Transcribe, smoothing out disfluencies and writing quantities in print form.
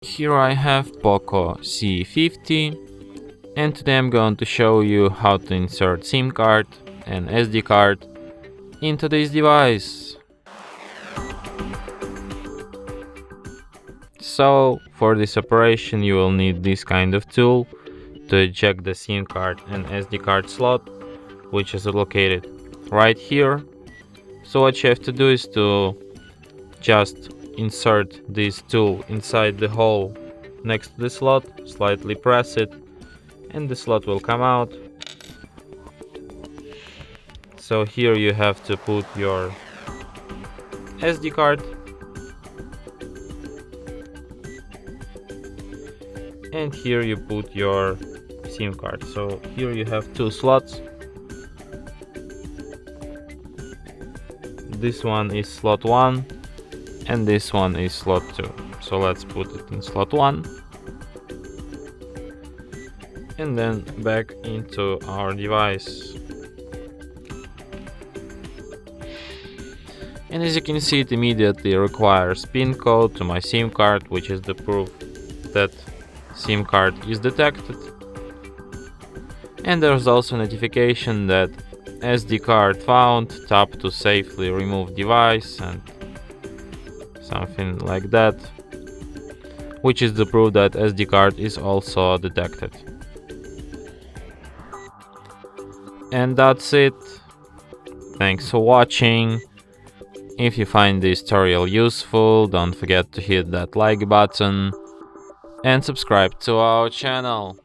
Here I have POCO C50, and today I'm going to show you how to insert SIM card and SD card into this device. So for this operation you will need this kind of tool to eject the SIM card and SD card slot, which is located right here. So what you have to do is to just insert this tool inside the hole next to the slot, slightly press it, and the slot will come out. So here you have to put your SD card, and here you put your SIM card. So here you have two slots. This one is slot 1 and this one is slot 2. So let's put it in slot 1 and then back into our device. And as you can see, it immediately requires PIN code to my SIM card, which is the proof that SIM card is detected. And there's also a notification that SD card found, tap to safely remove device and something like that, which is the proof that SD card is also detected. And that's it. Thanks for watching. If you find this tutorial useful, don't forget to hit that like button and subscribe to our channel.